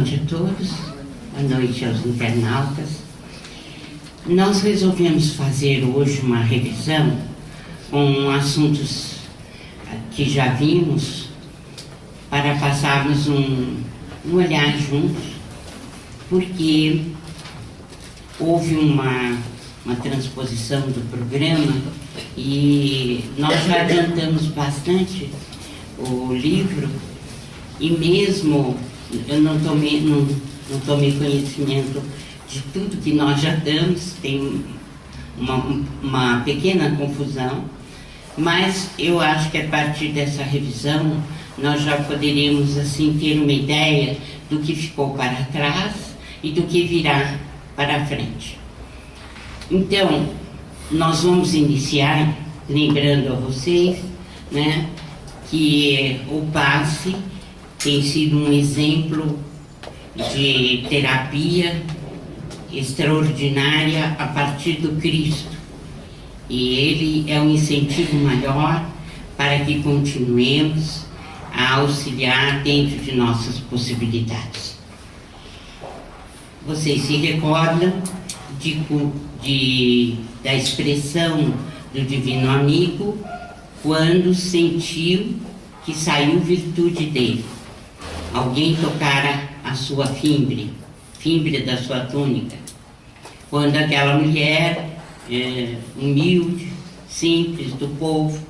noite a todos, boa noite aos internautas. Nós resolvemos fazer hoje uma revisão com assuntos que já vimos, para passarmos um olhar juntos, porque houve uma transposição do programa e nós já adiantamos bastante o livro, e mesmo eu não tomei conhecimento de tudo que nós já damos, tem uma pequena confusão, mas eu acho que a partir dessa revisão nós já poderemos assim ter uma ideia do que ficou para trás e do que virá para frente. Então, nós vamos iniciar lembrando a vocês, né, que o passe tem sido um exemplo de terapia extraordinária a partir do Cristo. E ele é um incentivo maior para que continuemos a auxiliar dentro de nossas possibilidades. Vocês se recordam da expressão do Divino Amigo quando sentiu que saiu virtude dele. Alguém tocara a sua fimbre da sua túnica. Quando aquela mulher humilde, simples do povo,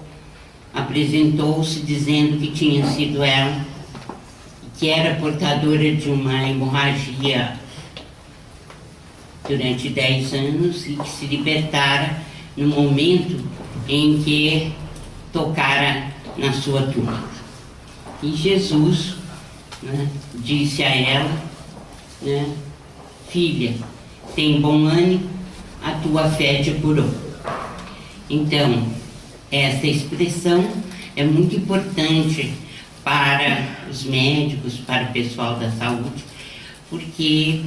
apresentou-se dizendo que tinha sido ela, que era portadora de uma hemorragia durante 10 anos e que se libertara no momento em que tocara na sua túnica. E Jesus, né, disse a ela, né, filha, tem bom ânimo, a tua fé te curou. Então, essa expressão é muito importante para os médicos, para o pessoal da saúde, porque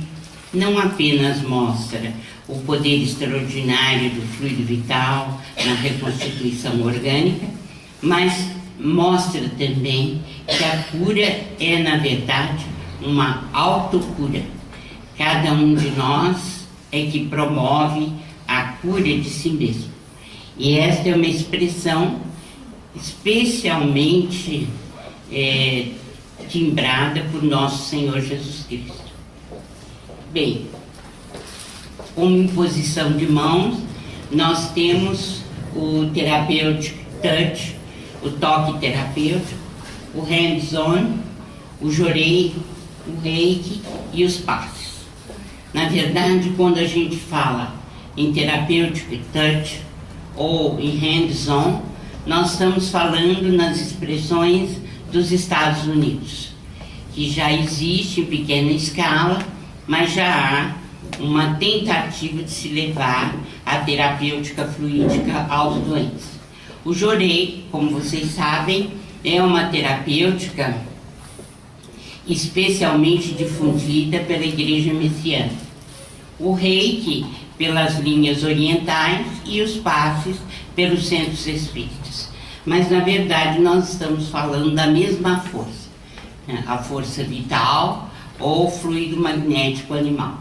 não apenas mostra o poder extraordinário do fluido vital na reconstituição orgânica, mas mostra também que a cura é, na verdade, uma autocura. Cada um de nós é que promove a cura de si mesmo. E esta é uma expressão especialmente timbrada por nosso Senhor Jesus Cristo. Bem, como imposição de mãos, nós temos o Therapeutic Touch, o toque terapêutico, o hands-on, o jorei, o reiki e os passes. Na verdade, quando a gente fala em Therapeutic Touch ou em hands-on, nós estamos falando nas expressões dos Estados Unidos, que já existe em pequena escala, mas já há uma tentativa de se levar a terapêutica fluídica aos doentes. O jorei, como vocês sabem, é uma terapêutica especialmente difundida pela Igreja Messiânica. O reiki pelas linhas orientais e os passes pelos centros espíritas. Mas, na verdade, nós estamos falando da mesma força, né? A força vital ou fluido magnético animal.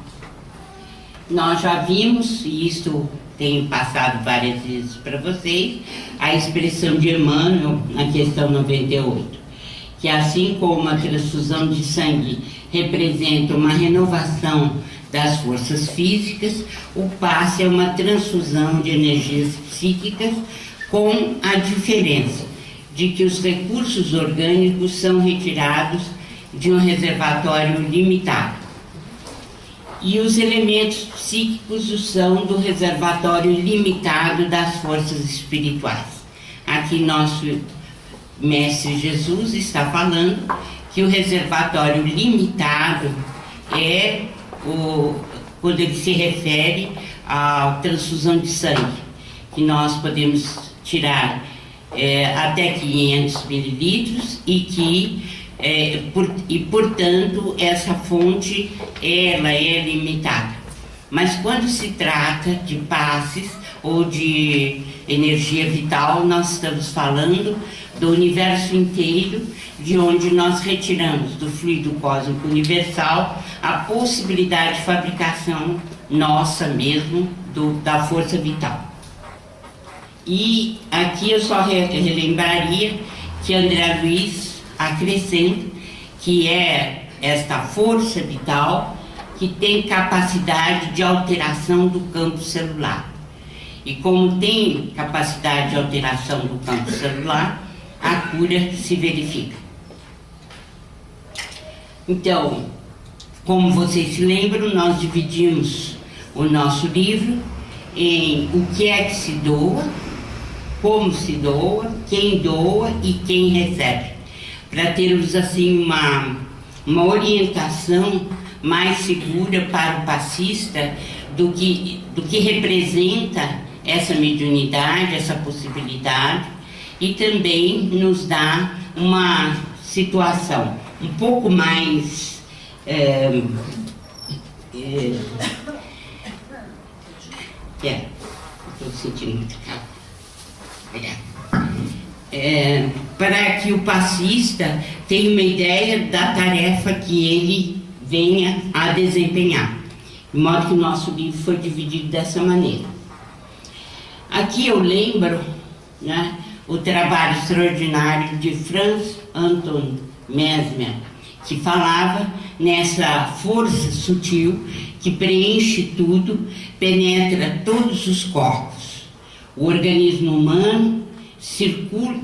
Nós já vimos, e isto tenho passado várias vezes para vocês, a expressão de Emmanuel na questão 98, que assim como a transfusão de sangue representa uma renovação das forças físicas, o passe é uma transfusão de energias psíquicas, com a diferença de que os recursos orgânicos são retirados de um reservatório limitado e os elementos psíquicos são do reservatório limitado das forças espirituais. Aqui nosso Mestre Jesus está falando que o reservatório limitado é quando ele se refere à transfusão de sangue, que nós podemos tirar até 500 mililitros e portanto, essa fonte ela é limitada. Mas quando se trata de passes, ou de energia vital, nós estamos falando do universo inteiro, de onde nós retiramos do fluido cósmico universal a possibilidade de fabricação nossa mesmo da força vital. E aqui eu só relembraria que André Luiz acrescenta que é esta força vital que tem capacidade de alteração do campo celular. E como tem capacidade de alteração do campo celular, a cura se verifica. Então, como vocês se lembram, nós dividimos o nosso livro em o que é que se doa, como se doa, quem doa e quem recebe, para termos assim uma orientação mais segura para o passista do que representa essa mediunidade, essa possibilidade, e também nos dá uma situação um pouco mais estou sentindo muito calor. Para que o passista tenha uma ideia da tarefa que ele venha a desempenhar, de modo que o nosso livro foi dividido dessa maneira. Aqui eu lembro, né, o trabalho extraordinário de Franz Anton Mesmer, que falava nessa força sutil que preenche tudo, penetra todos os corpos. O organismo humano circula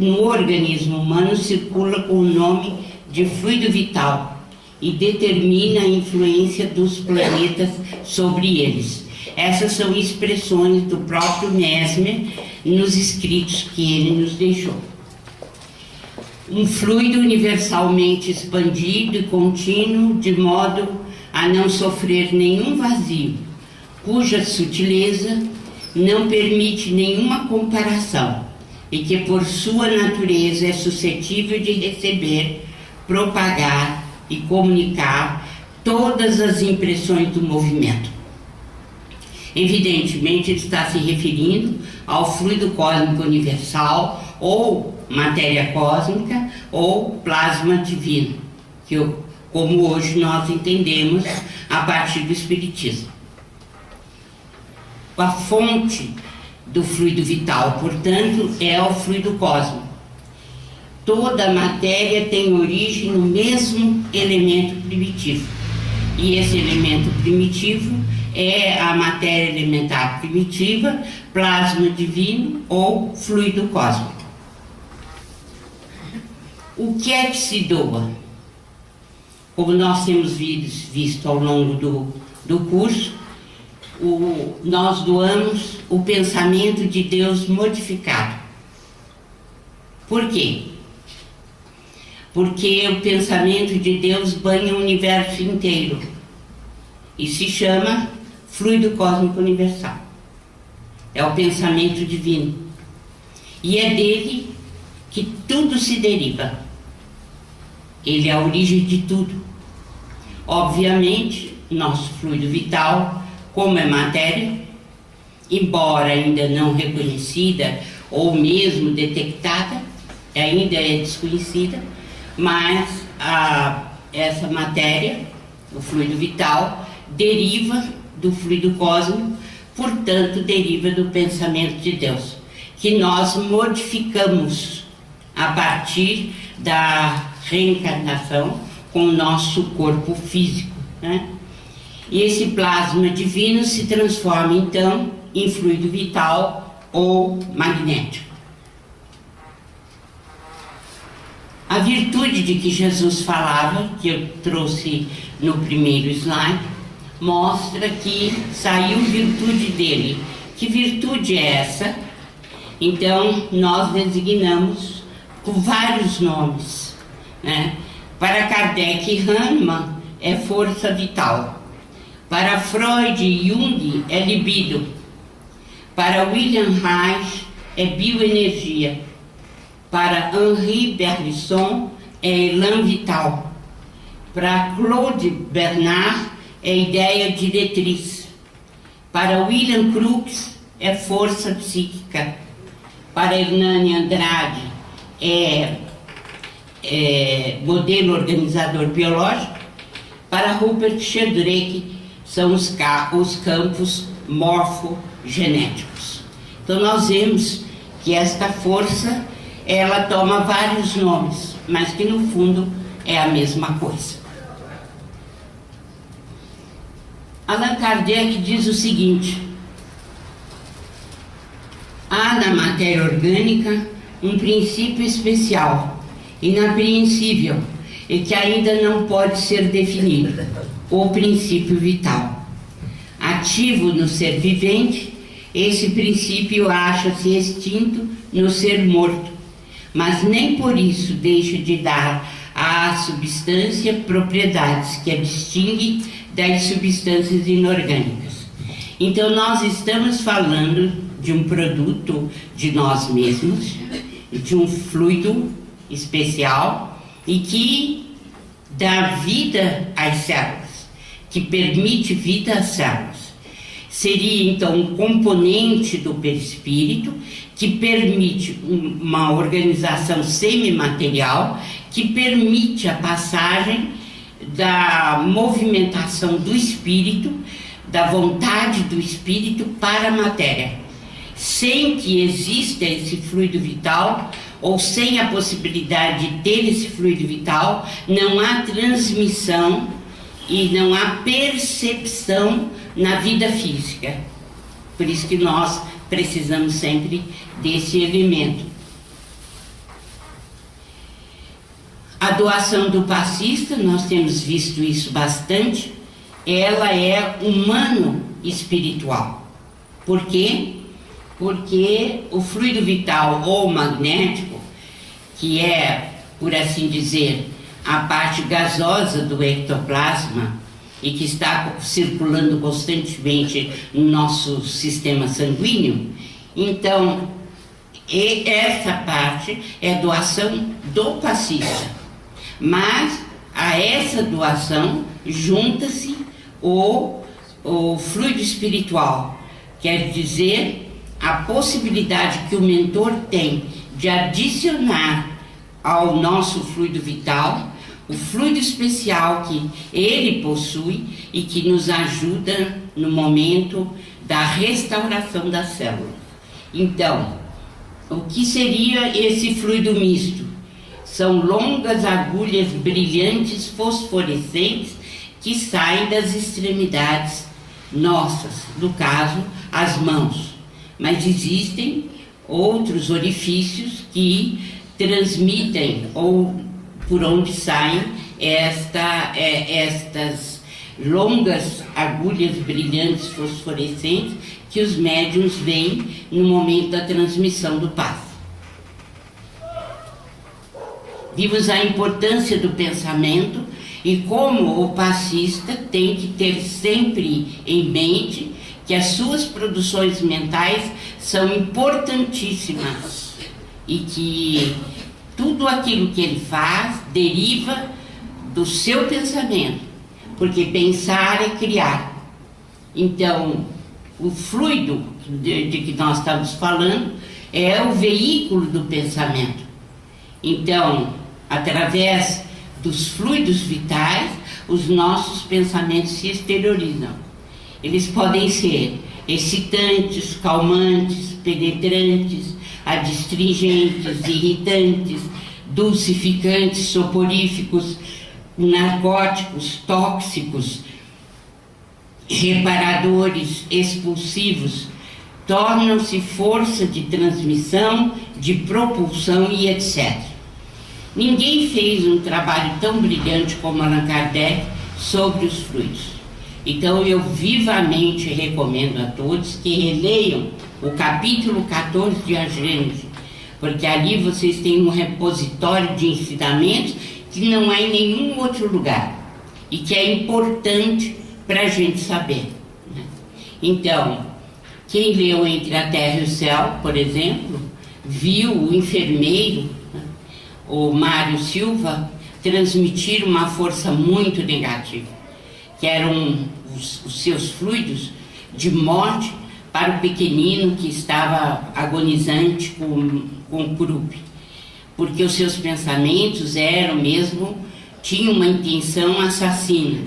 com o nome de fluido vital e determina a influência dos planetas sobre eles. Essas são expressões do próprio Mesmer nos escritos que ele nos deixou. Um fluido universalmente expandido e contínuo, de modo a não sofrer nenhum vazio, cuja sutileza não permite nenhuma comparação e que por sua natureza é suscetível de receber, propagar e comunicar todas as impressões do movimento. Evidentemente, ele está se referindo ao fluido cósmico universal, ou matéria cósmica, ou plasma divino, como hoje nós entendemos a partir do Espiritismo. A fonte do fluido vital, portanto, é o fluido cósmico. Toda a matéria tem origem no mesmo elemento primitivo. E esse elemento primitivo é a matéria elementar primitiva, plasma divino ou fluido cósmico. O que é que se doa? Como nós temos visto ao longo do curso, nós doamos o pensamento de Deus modificado. Por quê? Porque o pensamento de Deus banha o universo inteiro e se chama fluido cósmico universal. É o pensamento divino. E é dele que tudo se deriva. Ele é a origem de tudo. Obviamente, nosso fluido vital, como é matéria, embora ainda não reconhecida ou mesmo detectada, ainda é desconhecida, mas essa matéria, o fluido vital, deriva do fluido cósmico, portanto deriva do pensamento de Deus, que nós modificamos a partir da reencarnação com o nosso corpo físico, né? E esse plasma divino se transforma então em fluido vital ou magnético. A virtude de que Jesus falava, que eu trouxe no primeiro slide, mostra que saiu virtude dele. Que virtude é essa? Então, nós designamos com vários nomes, né? Para Kardec e Hahnemann é força vital. Para Freud e Jung é libido. Para William Reich é bioenergia. Para Henri Bergson é elan vital. Para Claude Bernard é ideia diretriz. Para William Crookes é força psíquica. Para Hernani Andrade, é modelo organizador biológico. Para Rupert Sheldrake, são os campos morfogenéticos. Então nós vemos que esta força, ela toma vários nomes, mas que no fundo é a mesma coisa. Allan Kardec diz o seguinte: há na matéria orgânica um princípio especial, inapreensível, e que ainda não pode ser definido, o princípio vital. Ativo no ser vivente, esse princípio acha-se extinto no ser morto, mas nem por isso deixa de dar à substância propriedades que a distinguem das substâncias inorgânicas. Então nós estamos falando de um produto de nós mesmos, de um fluido especial e que dá vida às células, que permite vida às células. Seria então um componente do perispírito que permite uma organização semimaterial, que permite a passagem da movimentação do espírito, da vontade do espírito para a matéria. Sem que exista esse fluido vital, ou sem a possibilidade de ter esse fluido vital, não há transmissão e não há percepção na vida física. Por isso que nós precisamos sempre desse elemento. A doação do passista, nós temos visto isso bastante, ela é humano-espiritual. Por quê? Porque o fluido vital ou magnético, que é, por assim dizer, a parte gasosa do ectoplasma e que está circulando constantemente no nosso sistema sanguíneo, então essa parte é a doação do passista. Mas a essa doação junta-se o fluido espiritual, quer dizer, a possibilidade que o mentor tem de adicionar ao nosso fluido vital o fluido especial que ele possui e que nos ajuda no momento da restauração da célula. Então, o que seria esse fluido misto? São longas agulhas brilhantes fosforescentes que saem das extremidades nossas, no caso, as mãos. Mas existem outros orifícios que transmitem ou por onde saem estas longas agulhas brilhantes fosforescentes que os médiuns veem no momento da transmissão do passe. Vimos a importância do pensamento e como o passista tem que ter sempre em mente que as suas produções mentais são importantíssimas e que tudo aquilo que ele faz deriva do seu pensamento, porque pensar é criar. Então, o fluido de que nós estamos falando é o veículo do pensamento. Então, através dos fluidos vitais, os nossos pensamentos se exteriorizam. Eles podem ser excitantes, calmantes, penetrantes, adstringentes, irritantes, dulcificantes, soporíficos, narcóticos, tóxicos, reparadores, expulsivos, tornam-se força de transmissão, de propulsão e etc. Ninguém fez um trabalho tão brilhante como Allan Kardec sobre os fluidos. Então eu vivamente recomendo a todos que releiam o capítulo 14 de A Gênese, porque ali vocês têm um repositório de ensinamentos que não há em nenhum outro lugar e que é importante para a gente saber, né? Então, quem leu Entre a Terra e o Céu, por exemplo, viu o enfermeiro, né, o Mário Silva, transmitir uma força muito negativa, que eram os seus fluidos de morte, para o pequenino que estava agonizante com croup, porque os seus pensamentos tinham uma intenção assassina.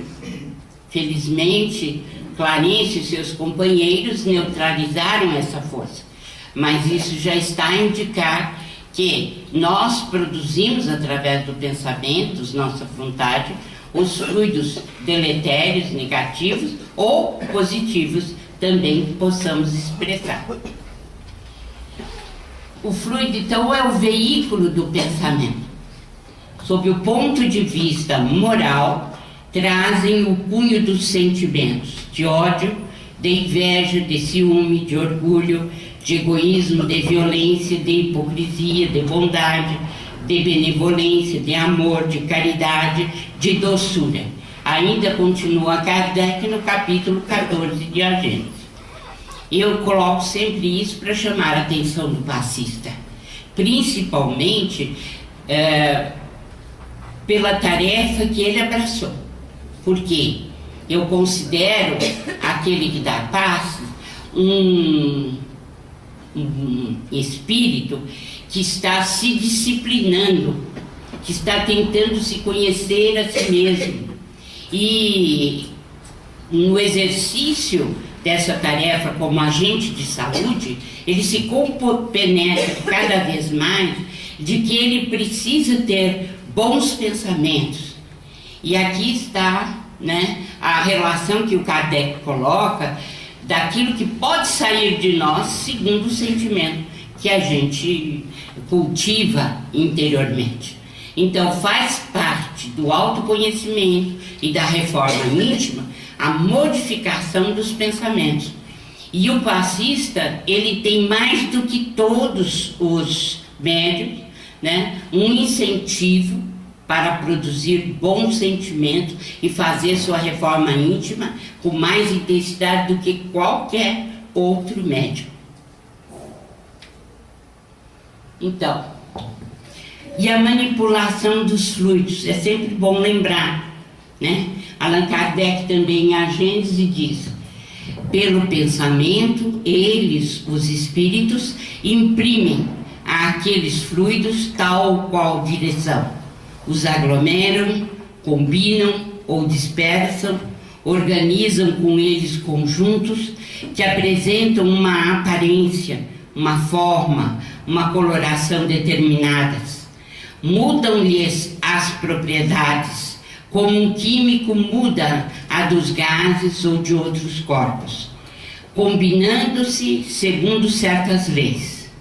Felizmente, Clarice e seus companheiros neutralizaram essa força, mas isso já está a indicar que nós produzimos através do pensamento, nossa vontade, os fluidos deletérios, negativos ou positivos também possamos expressar. O fluido, então, é o veículo do pensamento. Sob o ponto de vista moral, trazem o cunho dos sentimentos de ódio, de inveja, de ciúme, de orgulho, de egoísmo, de violência, de hipocrisia, de bondade, de benevolência, de amor, de caridade, de doçura. Ainda continua Kardec no capítulo 14 de A Gênese. Eu coloco sempre isso para chamar a atenção do passista, principalmente pela tarefa que ele abraçou. Porque eu considero aquele que dá passe um espírito que está se disciplinando, que está tentando se conhecer a si mesmo. E no exercício dessa tarefa como agente de saúde, ele se compenetra cada vez mais de que ele precisa ter bons pensamentos. E aqui está, né, a relação que o Kardec coloca daquilo que pode sair de nós segundo o sentimento que a gente cultiva interiormente. Então faz parte do autoconhecimento e da reforma íntima a modificação dos pensamentos. E o passista, ele tem mais do que todos os médiuns, né, um incentivo para produzir bons sentimentos e fazer sua reforma íntima com mais intensidade do que qualquer outro médium. Então, e a manipulação dos fluidos, é sempre bom lembrar, né? Allan Kardec também em A Gênese diz: pelo pensamento, eles, os espíritos, imprimem àqueles fluidos tal qual direção. Os aglomeram, combinam ou dispersam, organizam com eles conjuntos que apresentam uma aparência, uma forma, uma coloração determinadas. Mudam-lhes as propriedades, como um químico muda a dos gases ou de outros corpos, combinando-se segundo certas leis.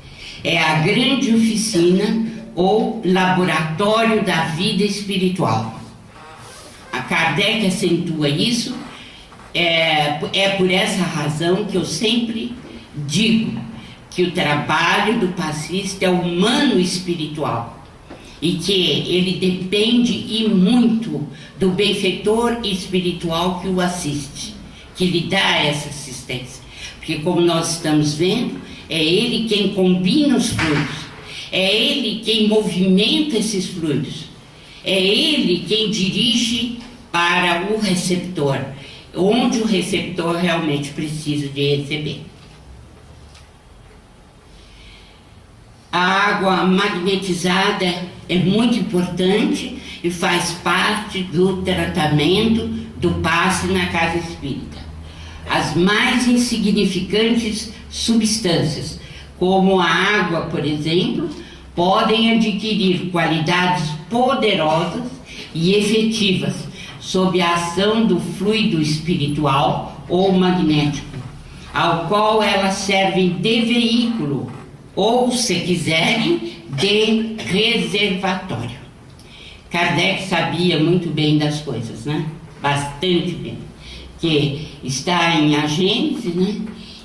É a grande oficina ou laboratório da vida espiritual. A Kardec acentua isso, é por essa razão que eu sempre digo que o trabalho do passista é humano espiritual e que ele depende e muito do benfeitor espiritual que o assiste, que lhe dá essa assistência. Porque, como nós estamos vendo, é ele quem combina os fluidos, é ele quem movimenta esses fluidos, é ele quem dirige para o receptor, onde o receptor realmente precisa de receber. A água magnetizada é muito importante e faz parte do tratamento do passe na casa espírita. As mais insignificantes substâncias, como a água, por exemplo, podem adquirir qualidades poderosas e efetivas sob a ação do fluido espiritual ou magnético, ao qual elas servem de veículo ou, se quiserem, de reservatório. Kardec sabia muito bem das coisas, né? Bastante bem. Que está em A Gênese, né?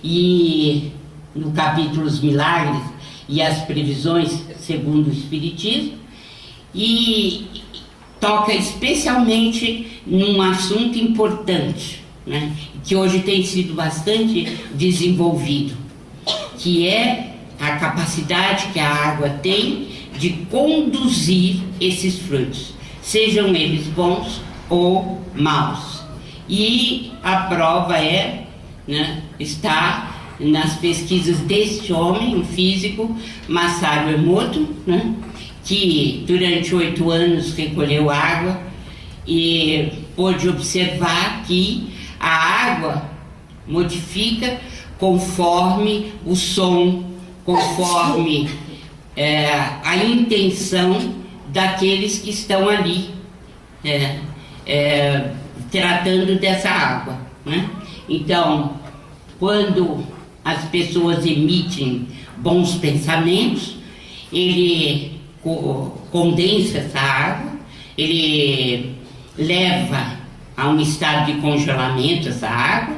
E no capítulo Os Milagres e as Previsões segundo o Espiritismo, e toca especialmente num assunto importante, né? Que hoje tem sido bastante desenvolvido, que é a capacidade que a água tem de conduzir esses fluidos, sejam eles bons ou maus. E a prova está nas pesquisas deste homem, um físico, Masaru Emoto, né, que durante 8 anos recolheu água e pôde observar que a água modifica conforme o som, conforme a intenção daqueles que estão ali tratando dessa água, né? Então, quando as pessoas emitem bons pensamentos, ele condensa essa água, ele leva a um estado de congelamento essa água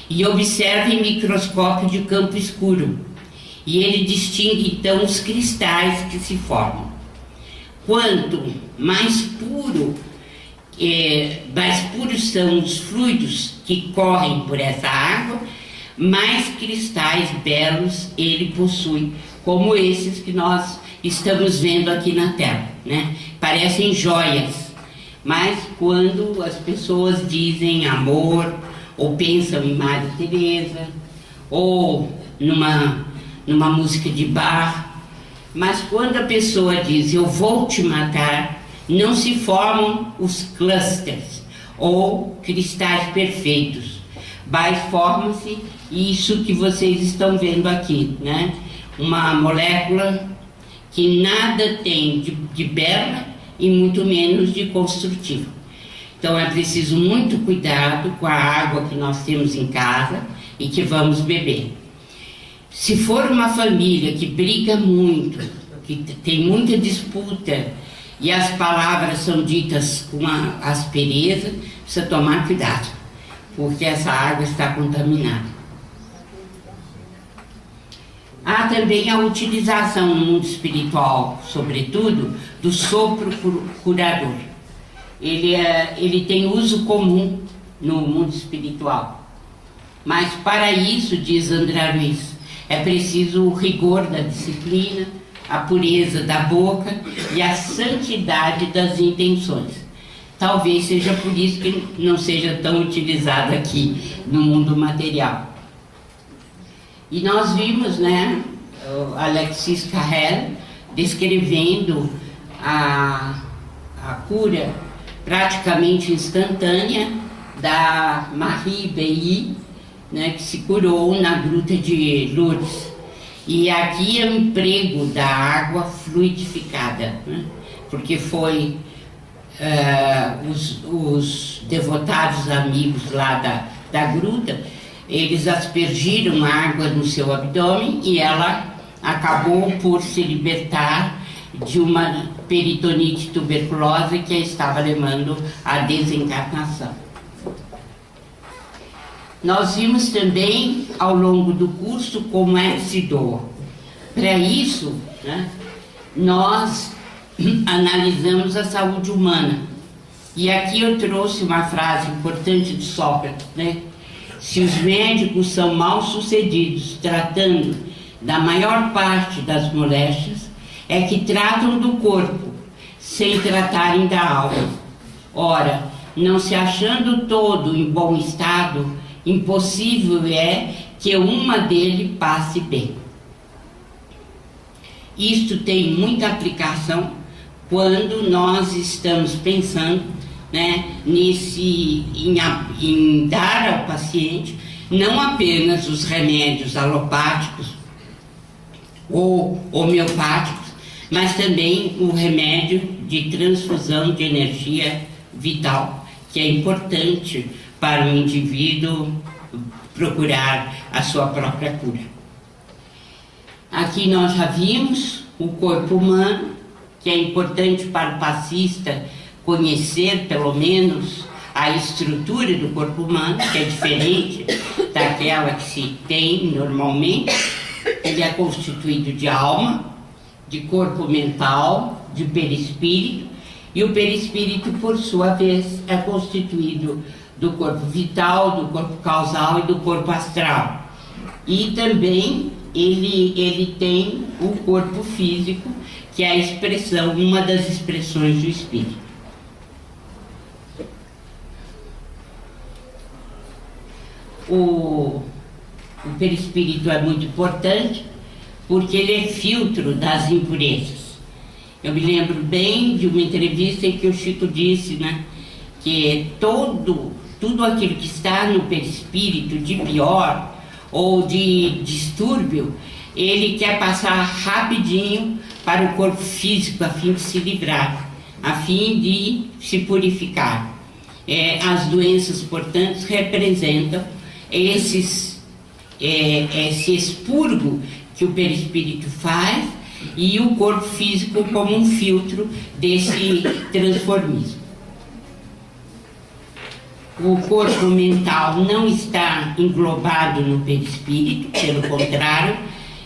e observa em microscópio de campo escuro. E ele distingue então os cristais que se formam. Quanto mais puros são os fluidos que correm por essa água, mais cristais belos ele possui, como esses que nós estamos vendo aqui na tela, né? Parecem joias, mas quando as pessoas dizem amor, ou pensam em Maria Teresa, ou numa música de Bach, mas quando a pessoa diz eu vou te matar, não se formam os clusters ou cristais perfeitos, mas forma-se isso que vocês estão vendo aqui, né? Uma molécula que nada tem de bela e muito menos de construtivo. Então é preciso muito cuidado com a água que nós temos em casa e que vamos beber. Se for uma família que briga muito, que tem muita disputa e as palavras são ditas com uma aspereza, precisa tomar cuidado, porque essa água está contaminada. Há também a utilização no mundo espiritual, sobretudo, do sopro curador. Ele tem uso comum no mundo espiritual. Mas para isso, diz André Luiz, é preciso o rigor da disciplina, a pureza da boca e a santidade das intenções. Talvez seja por isso que não seja tão utilizado aqui no mundo material. E nós vimos, né, o Alexis Carrel descrevendo a cura praticamente instantânea da Marie Beilly, né, que se curou na gruta de Lourdes. E aqui é o emprego da água fluidificada, né, porque foi os devotados amigos lá da gruta, eles aspergiram água no seu abdômen e ela acabou por se libertar de uma peritonite tuberculosa que a estava levando à desencarnação. Nós vimos também, ao longo do curso, como é que se doa. Para isso, né, nós analisamos a saúde humana. E aqui eu trouxe uma frase importante de Sócrates, né? Se os médicos são mal sucedidos tratando da maior parte das moléstias, é que tratam do corpo, sem tratarem da alma. Ora, não se achando todo em bom estado, impossível é que uma dele passe bem. Isto tem muita aplicação quando nós estamos pensando, né, em dar ao paciente não apenas os remédios alopáticos ou homeopáticos, mas também o remédio de transfusão de energia vital, que é importante para o indivíduo procurar a sua própria cura. Aqui nós já vimos o corpo humano, que é importante para o passista conhecer, pelo menos, a estrutura do corpo humano, que é diferente daquela que se tem normalmente. Ele é constituído de alma, de corpo mental, de perispírito, e o perispírito, por sua vez, é constituído do corpo vital, do corpo causal e do corpo astral. E também ele tem o corpo físico, que é a expressão, uma das expressões do espírito. o perispírito é muito importante porque ele é filtro das impurezas. Eu me lembro bem de uma entrevista em que o Chico disse, né, que tudo aquilo que está no perispírito de pior ou de distúrbio, ele quer passar rapidinho para o corpo físico a fim de se livrar, a fim de se purificar. As doenças, portanto, representam esse expurgo que o perispírito faz e o corpo físico como um filtro desse transformismo. O corpo mental não está englobado no perispírito, pelo contrário,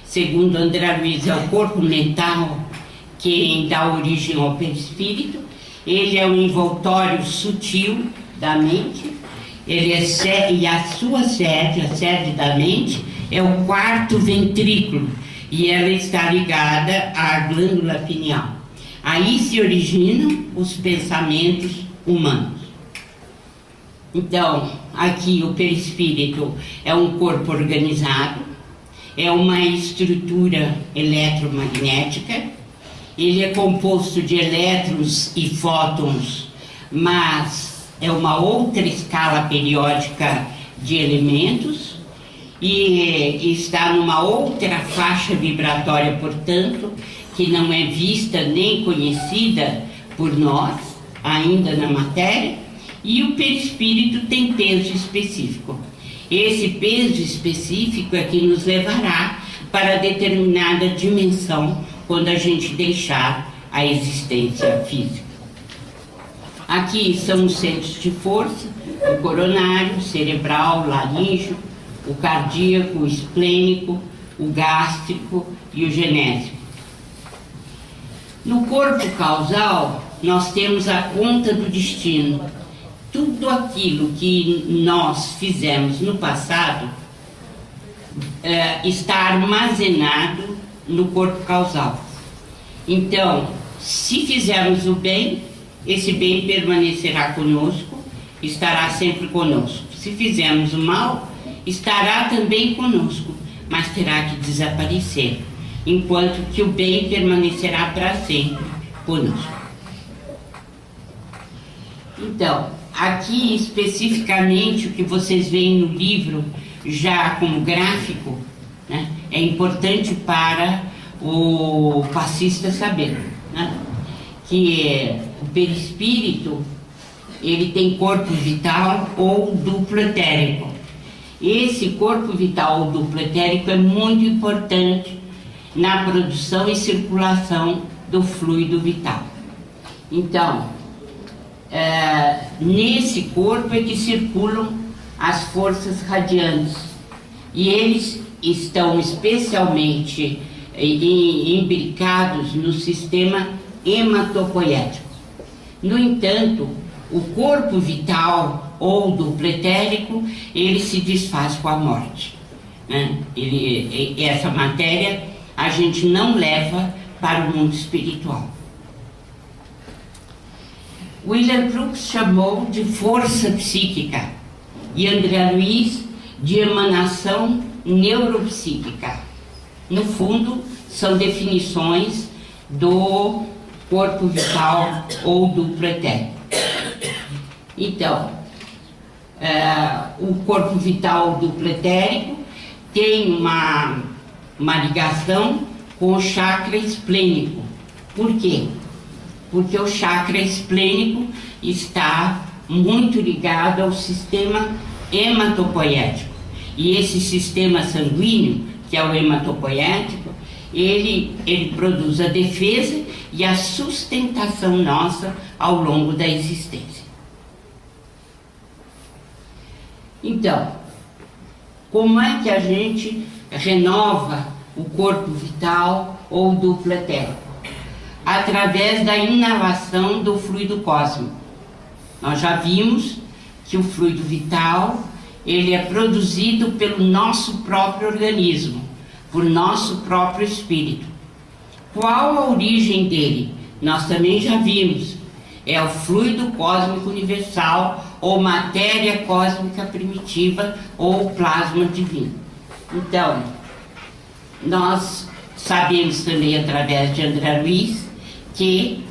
segundo André Luiz, é o corpo mental quem dá origem ao perispírito. Ele é um envoltório sutil da mente, e a sua sede, a sede da mente, é o quarto ventrículo, e ela está ligada à glândula pineal. Aí se originam os pensamentos humanos. Então, aqui o perispírito é um corpo organizado, é uma estrutura eletromagnética, ele é composto de elétrons e fótons, mas é uma outra escala periódica de elementos e está numa outra faixa vibratória, portanto, que não é vista nem conhecida por nós, ainda na matéria, e o perispírito tem peso específico. Esse peso específico é que nos levará para determinada dimensão quando a gente deixar a existência física. Aqui são os centros de força: o coronário, o cerebral, o laríngeo, o cardíaco, o esplênico, o gástrico e o genésico. No corpo causal, nós temos a conta do destino. Tudo aquilo que nós fizemos no passado está armazenado no corpo causal. Então, se fizermos o bem, esse bem permanecerá conosco, estará sempre conosco. Se fizermos o mal, estará também conosco, mas terá que desaparecer, enquanto que o bem permanecerá para sempre conosco. Então, aqui especificamente o que vocês veem no livro já como gráfico, né, é importante para o passista saber, né, que o perispírito ele tem corpo vital ou duplo etérico. Esse corpo vital ou duplo etérico é muito importante na produção e circulação do fluido vital. Então, nesse corpo é que circulam as forças radiantes e eles estão especialmente imbricados no sistema hematopoético. No entanto, o corpo vital ou duplo etérico, ele se desfaz com a morte, né? Essa matéria a gente não leva para o mundo espiritual. William Crookes chamou de força psíquica e André Luiz de emanação neuropsíquica. No fundo, são definições do corpo vital ou duplo etérico. Então, o corpo vital duplo etérico tem uma ligação com o chakra esplênico. Por quê? Porque o chakra esplênico está muito ligado ao sistema hematopoético. E esse sistema sanguíneo, que é o hematopoético, ele produz a defesa e a sustentação nossa ao longo da existência. Então, como é que a gente renova o corpo vital ou duplo etérico? Através da inalação do fluido cósmico. Nós já vimos que o fluido vital ele é produzido pelo nosso próprio organismo, por nosso próprio espírito. Qual a origem dele? Nós também já vimos. É o fluido cósmico universal, ou matéria cósmica primitiva, ou plasma divino. Então, nós sabemos também, através de André Luiz, que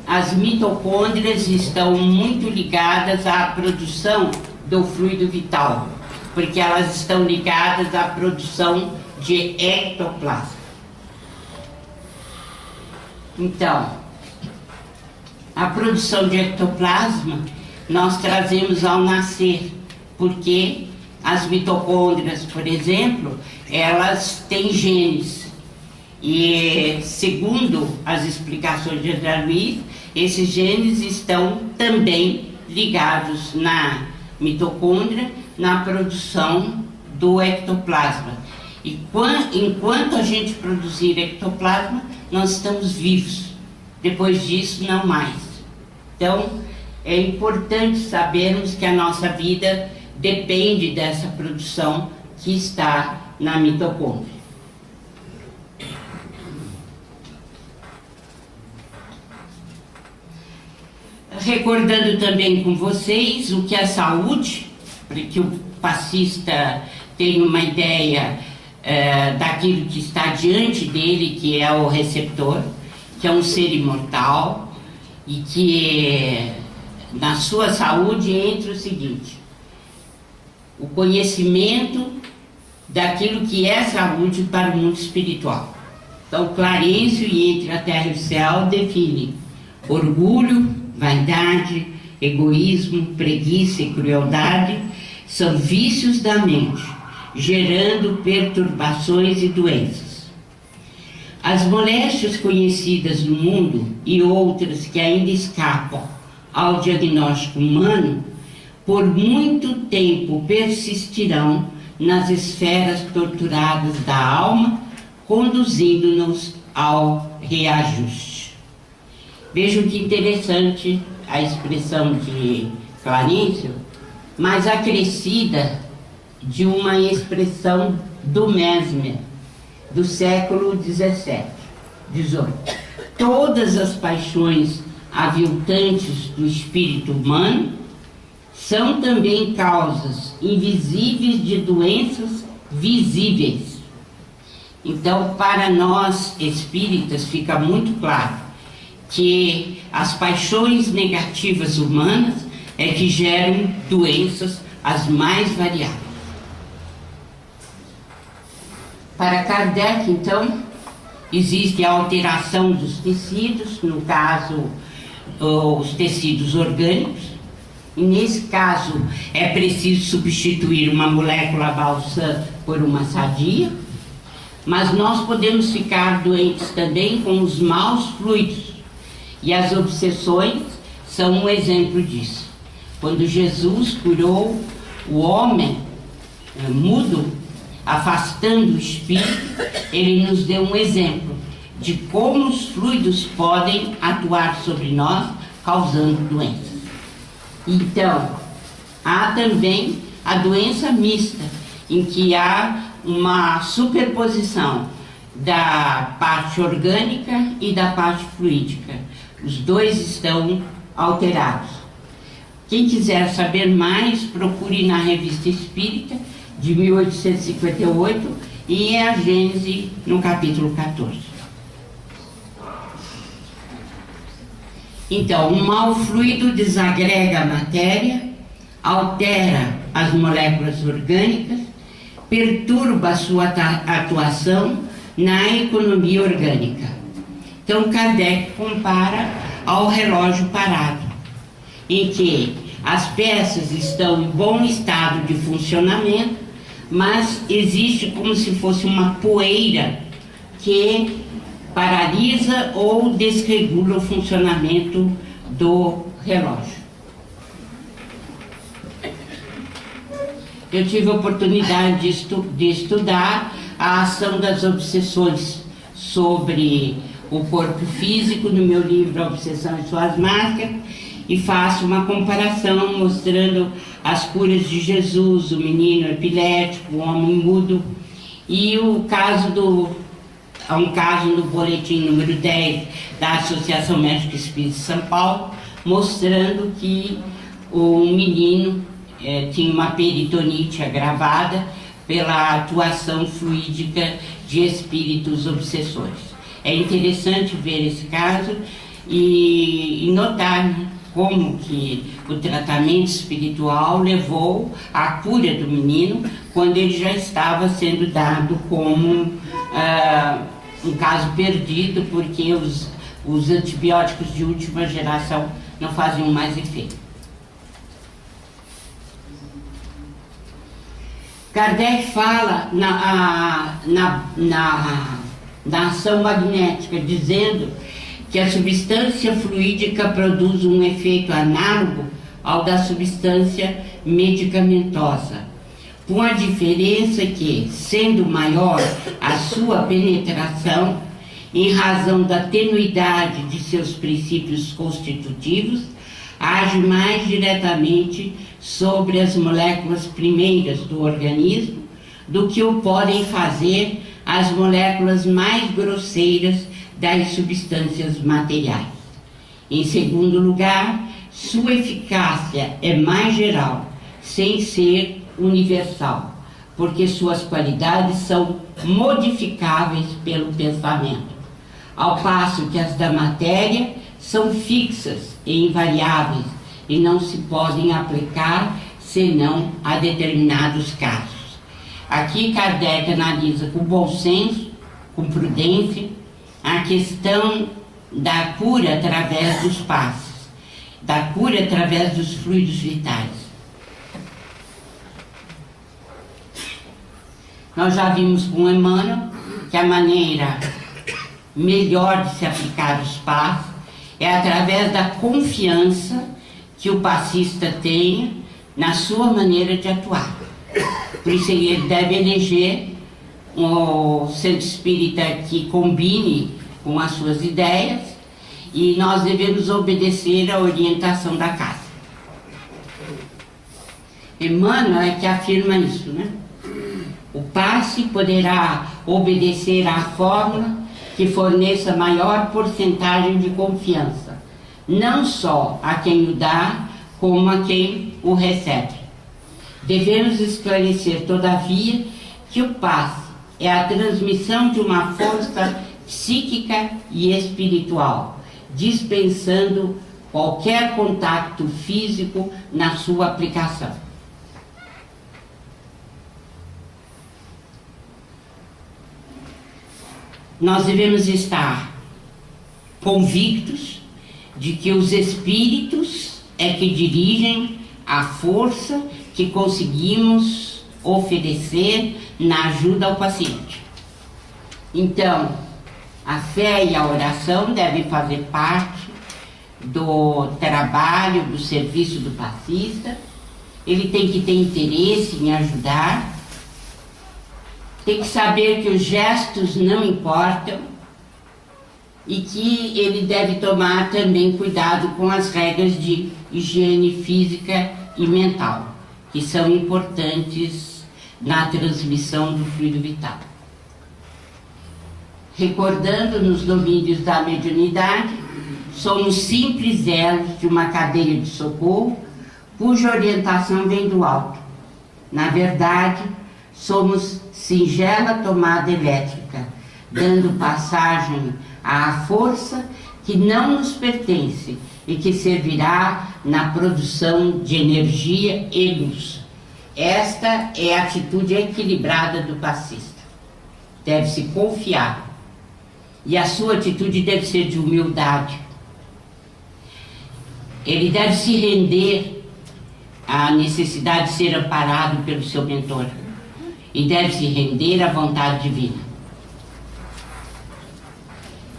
as mitocôndrias estão muito ligadas à produção do fluido vital, porque elas estão ligadas à produção de ectoplasma. Então, a produção de ectoplasma nós trazemos ao nascer, porque as mitocôndrias, por exemplo, elas têm genes. E, segundo as explicações de André Luiz, esses genes estão também ligados na mitocôndria, na produção do ectoplasma. E enquanto a gente produzir ectoplasma, nós estamos vivos. Depois disso, não mais. Então, é importante sabermos que a nossa vida depende dessa produção que está na mitocôndria. Recordando também com vocês o que é saúde, para que o passista tenha uma ideia daquilo que está diante dele, que é o receptor, que é um ser imortal, e que na sua saúde entra o seguinte: o conhecimento daquilo que é saúde para o mundo espiritual. Então, Clarencio, e Entre a Terra e o Céu, define orgulho, vaidade, egoísmo, preguiça e crueldade são vícios da mente, gerando perturbações e doenças. As moléstias conhecidas no mundo e outras que ainda escapam ao diagnóstico humano, por muito tempo persistirão nas esferas torturadas da alma, conduzindo-nos ao reajuste. Vejam que interessante a expressão de Clarencio, mas acrescida de uma expressão do Mesmer, do século XVII. Todas as paixões aviltantes do espírito humano são também causas invisíveis de doenças visíveis. Então, para nós espíritas, fica muito claro que as paixões negativas humanas é que geram doenças as mais variadas. Para Kardec, então, existe a alteração dos tecidos, no caso, os tecidos orgânicos, e nesse caso é preciso substituir uma molécula balsã por uma sadia, mas nós podemos ficar doentes também com os maus fluidos, e as obsessões são um exemplo disso. Quando Jesus curou o homem mudo, afastando o espírito, ele nos deu um exemplo de como os fluidos podem atuar sobre nós, causando doenças. Então, há também a doença mista, em que há uma superposição da parte orgânica e da parte fluídica. Os dois estão alterados. Quem quiser saber mais, procure na Revista Espírita, de 1858, e a Gênese, no capítulo 14. Então, o mau fluido desagrega a matéria, altera as moléculas orgânicas, perturba a sua atuação na economia orgânica. Então, Kardec compara ao relógio parado, em que as peças estão em bom estado de funcionamento, mas existe como se fosse uma poeira que paralisa ou desregula o funcionamento do relógio. Eu tive a oportunidade de estudar a ação das obsessões sobre o corpo físico no meu livro A Obsessão e Suas Máscaras, e faço uma comparação mostrando as curas de Jesus, o menino epilético, o homem mudo, e há um caso no boletim número 10 da Associação Médica Espírita de São Paulo, mostrando que o menino tinha uma peritonite agravada pela atuação fluídica de espíritos obsessores. É interessante ver esse caso e notar, né, como que o tratamento espiritual levou à cura do menino quando ele já estava sendo dado como um caso perdido, porque os antibióticos de última geração não faziam mais efeito. Kardec fala na ação magnética, dizendo que a substância fluídica produz um efeito análogo ao da substância medicamentosa, com a diferença que, sendo maior a sua penetração, em razão da tenuidade de seus princípios constitutivos, age mais diretamente sobre as moléculas primeiras do organismo do que o podem fazer as moléculas mais grosseiras das substâncias materiais. Em segundo lugar, sua eficácia é mais geral, sem ser universal, porque suas qualidades são modificáveis pelo pensamento, ao passo que as da matéria são fixas e invariáveis e não se podem aplicar senão a determinados casos. Aqui Kardec analisa com bom senso, com prudência, a questão da cura através dos passos, da cura através dos fluidos vitais. Nós já vimos com Emmanuel que a maneira melhor de se aplicar os passos é através da confiança que o passista tenha na sua maneira de atuar. Por isso ele deve eleger um centro espírita que combine com as suas ideias, e nós devemos obedecer à orientação da casa. Emmanuel é que afirma isso, né? O passe poderá obedecer à fórmula que forneça maior porcentagem de confiança, não só a quem o dá, como a quem o recebe. Devemos esclarecer, todavia, que o passe é a transmissão de uma força psíquica e espiritual, dispensando qualquer contato físico na sua aplicação. Nós devemos estar convictos de que os espíritos é que dirigem a força que conseguimos oferecer na ajuda ao paciente. Então, a fé e a oração devem fazer parte do trabalho, do serviço do passista. Ele tem que ter interesse em ajudar, tem que saber que os gestos não importam e que ele deve tomar também cuidado com as regras de higiene física e mental, que são importantes na transmissão do fluido vital. Recordando nos domínios da mediunidade, somos simples elos de uma cadeia de socorro cuja orientação vem do alto. Na verdade, somos singela tomada elétrica, dando passagem à força que não nos pertence e que servirá na produção de energia e luz. Esta é a atitude equilibrada do passista. Deve-se confiar. E a sua atitude deve ser de humildade. Ele deve se render à necessidade de ser amparado pelo seu mentor. E deve se render à vontade divina.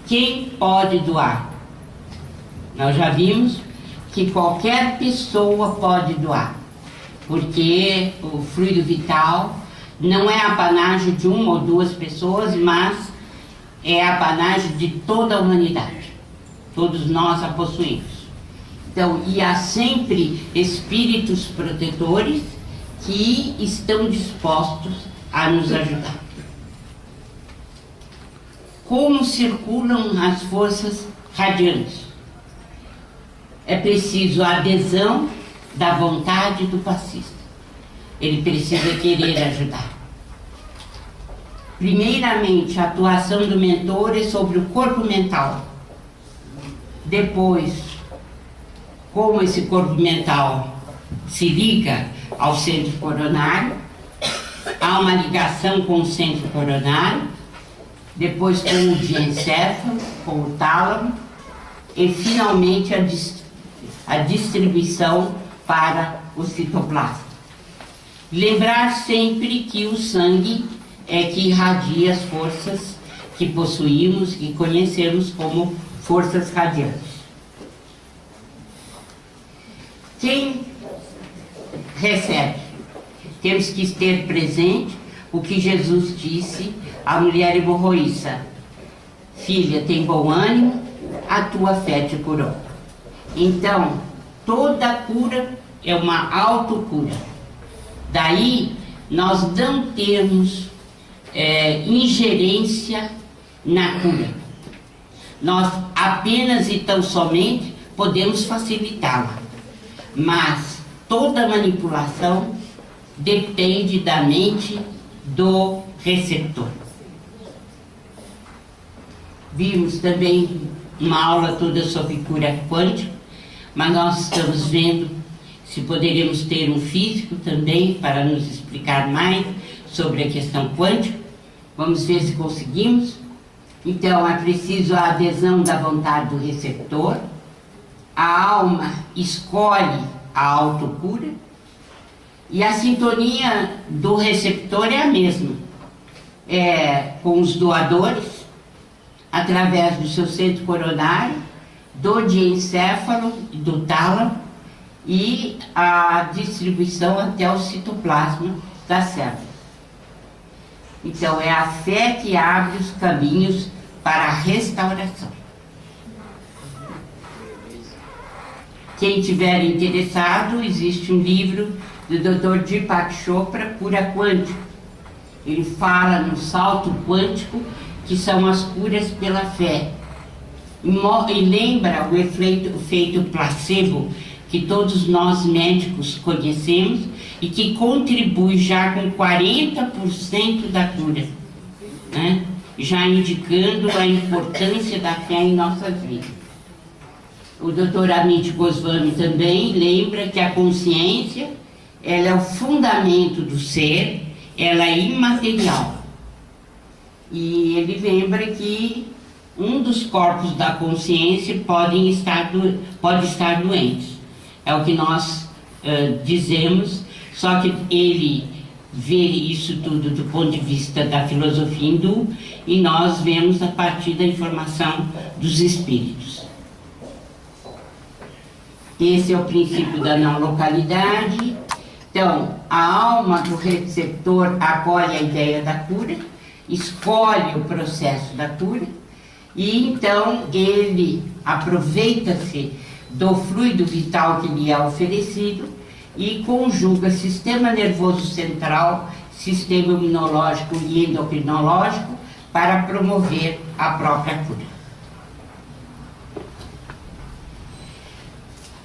Quem pode doar? Nós já vimos que qualquer pessoa pode doar, porque o fluido vital não é apanagem de uma ou duas pessoas, mas é apanagem de toda a humanidade. Todos nós a possuímos. Então, e há sempre espíritos protetores que estão dispostos a nos ajudar. Como circulam as forças radiantes? É preciso a adesão da vontade do passista. Ele precisa querer ajudar. Primeiramente, a atuação do mentor é sobre o corpo mental. Depois, como esse corpo mental se liga ao centro coronário, há uma ligação com o centro coronário, depois com o diencéfalo, com o tálamo, e finalmente a distribuição para o citoplasma. Lembrar sempre que o sangue é que irradia as forças que possuímos e conhecemos como forças radiantes. Quem recebe? Temos que ter presente o que Jesus disse à mulher hemorroíça: filha, tem bom ânimo, a tua fé te curou. Então, toda cura é uma autocura. Daí, nós não temos ingerência na cura. Nós apenas e tão somente podemos facilitá-la. Mas toda manipulação depende da mente do receptor. Vimos também uma aula toda sobre cura quântica, mas nós estamos vendo se poderemos ter um físico também para nos explicar mais sobre a questão quântica. Vamos ver se conseguimos. Então, é preciso a adesão da vontade do receptor. A alma escolhe a autocura e a sintonia do receptor é a mesma. Com os doadores, através do seu centro coronário, do diencéfalo e do tálamo, e a distribuição até o citoplasma da célula. Então, é a fé que abre os caminhos para a restauração. Quem tiver interessado, existe um livro do Dr. Deepak Chopra, Cura Quântica. Ele fala no salto quântico, que são as curas pela fé. E lembra o efeito placebo, que todos nós médicos conhecemos e que contribui já com 40% da cura, né? Já indicando a importância da fé em nossas vidas. O Dr. Amit Goswami também lembra que a consciência, ela é o fundamento do ser, ela é imaterial. E ele lembra que um dos corpos da consciência pode estar doente. É o que nós dizemos, só que ele vê isso tudo do ponto de vista da filosofia hindu e nós vemos a partir da informação dos espíritos. Esse é o princípio da não localidade. Então, a alma do receptor acolhe a ideia da cura, escolhe o processo da cura e então ele aproveita-se do fluido vital que lhe é oferecido e conjuga sistema nervoso central, sistema imunológico e endocrinológico para promover a própria cura.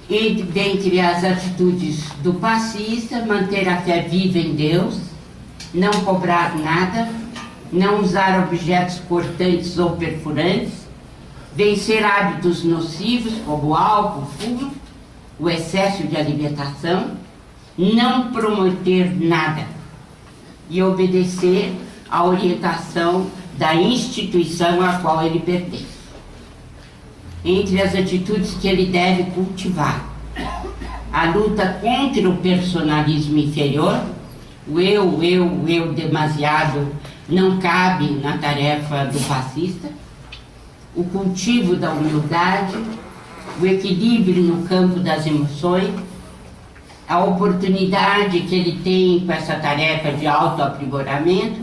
E dentre as atitudes do passista, manter a fé viva em Deus, não cobrar nada, não usar objetos cortantes ou perfurantes, vencer hábitos nocivos como álcool, fumo, o excesso de alimentação, não prometer nada e obedecer à orientação da instituição à qual ele pertence. Entre as atitudes que ele deve cultivar, a luta contra o personalismo inferior, o eu demasiado não cabe na tarefa do passista, o cultivo da humildade, o equilíbrio no campo das emoções, a oportunidade que ele tem com essa tarefa de autoaprimoramento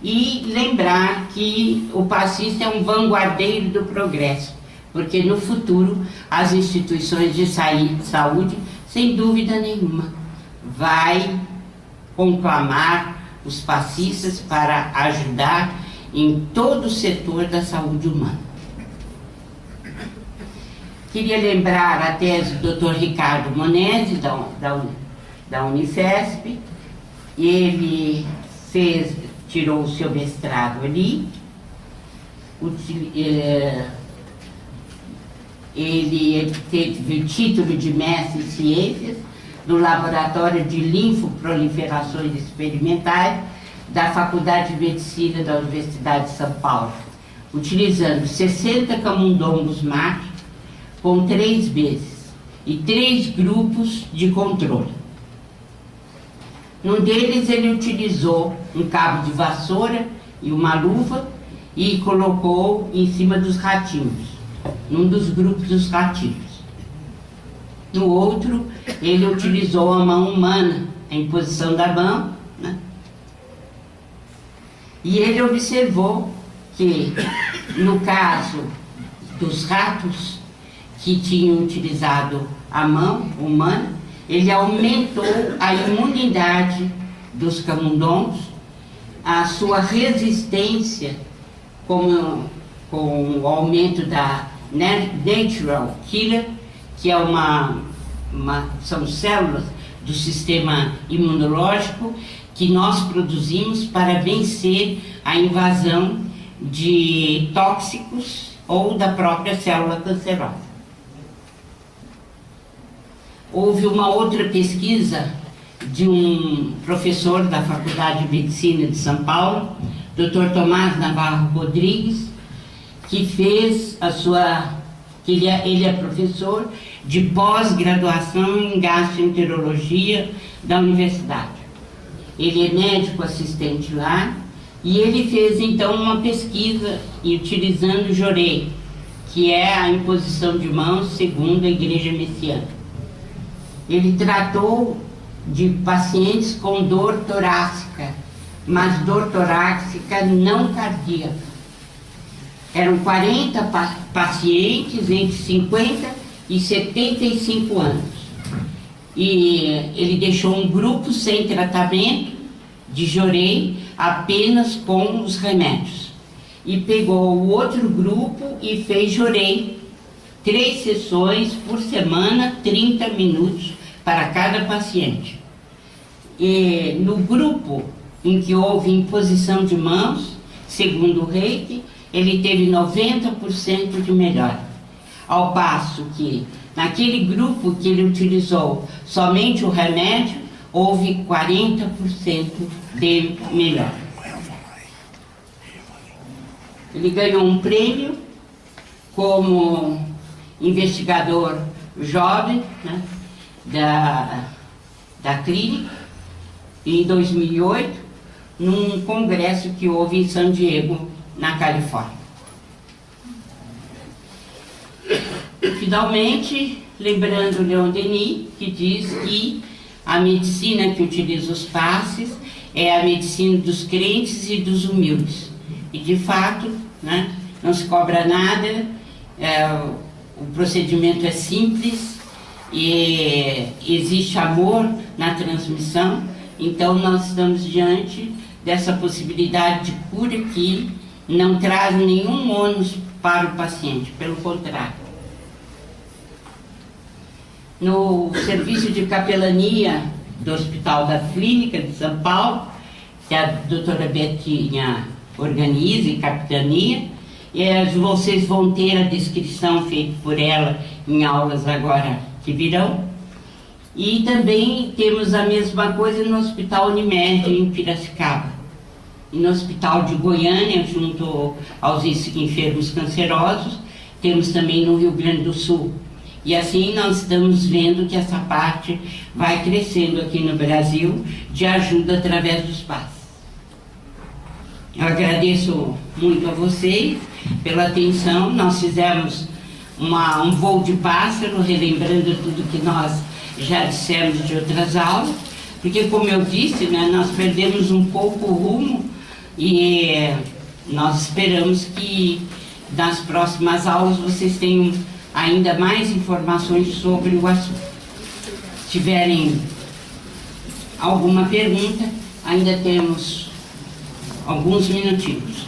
e lembrar que o passista é um vanguardeiro do progresso, porque no futuro as instituições de saúde, sem dúvida nenhuma, vai conclamar os passistas para ajudar em todo o setor da saúde humana. Queria lembrar a tese do Dr. Ricardo Monese, da Unifesp. Ele tirou o seu mestrado ali. Ele teve título de mestre em ciências no Laboratório de Linfoproliferações Experimentais da Faculdade de Medicina da Universidade de São Paulo, utilizando 60 camundongos machos com 3 vezes e 3 grupos de controle. Num deles ele utilizou um cabo de vassoura e uma luva e colocou em cima dos ratinhos, num dos grupos dos ratinhos. No outro, ele utilizou a mão humana, a imposição da mão, né? E ele observou que, no caso dos ratos que tinham utilizado a mão humana, ele aumentou a imunidade dos camundongos, a sua resistência com o aumento da natural killer, que é são células do sistema imunológico que nós produzimos para vencer a invasão de tóxicos ou da própria célula cancerosa. Houve uma outra pesquisa de um professor da Faculdade de Medicina de São Paulo, Dr. Tomás Navarro Rodrigues, que fez ele é professor de pós-graduação em gastroenterologia da universidade. Ele é médico assistente lá, e ele fez então uma pesquisa utilizando Jorei, que é a imposição de mãos segundo a Igreja Messiânica. Ele tratou de pacientes com dor torácica, mas dor torácica não cardíaca. Eram 40 pacientes entre 50 e 75 anos. E ele deixou um grupo sem tratamento de Jorei, apenas com os remédios. E pegou o outro grupo e fez Jorei, 3 sessões por semana, 30 minutos para cada paciente. E no grupo em que houve imposição de mãos, segundo o Reiki, ele teve 90% de melhora. Ao passo que, naquele grupo que ele utilizou somente o remédio, houve 40% de melhora. Ele ganhou um prêmio como investigador jovem, né, da clínica, em 2008, num congresso que houve em San Diego, na Califórnia. Finalmente, lembrando Leon Denis, que diz que a medicina que utiliza os passes é a medicina dos crentes e dos humildes. E, de fato, né, não se cobra nada, o procedimento é simples, e existe amor na transmissão. Então, nós estamos diante dessa possibilidade de cura que não traz nenhum ônus para o paciente, pelo contrário. No serviço de capelania do Hospital da Clínica de São Paulo, que a doutora Betinha organiza e capitania, vocês vão ter a descrição feita por ela em aulas agora que virão. E também temos a mesma coisa no Hospital Unimed, em Piracicaba. E no Hospital de Goiânia, junto aos enfermos cancerosos, temos também no Rio Grande do Sul. E assim nós estamos vendo que essa parte vai crescendo aqui no Brasil, de ajuda através dos passes. Eu agradeço muito a vocês pela atenção. Nós fizemos um voo de pássaro, relembrando tudo que nós já dissemos de outras aulas, porque, como eu disse, né, nós perdemos um pouco o rumo, e nós esperamos que nas próximas aulas vocês tenham ainda mais informações sobre o assunto. Se tiverem alguma pergunta, ainda temos alguns minutinhos.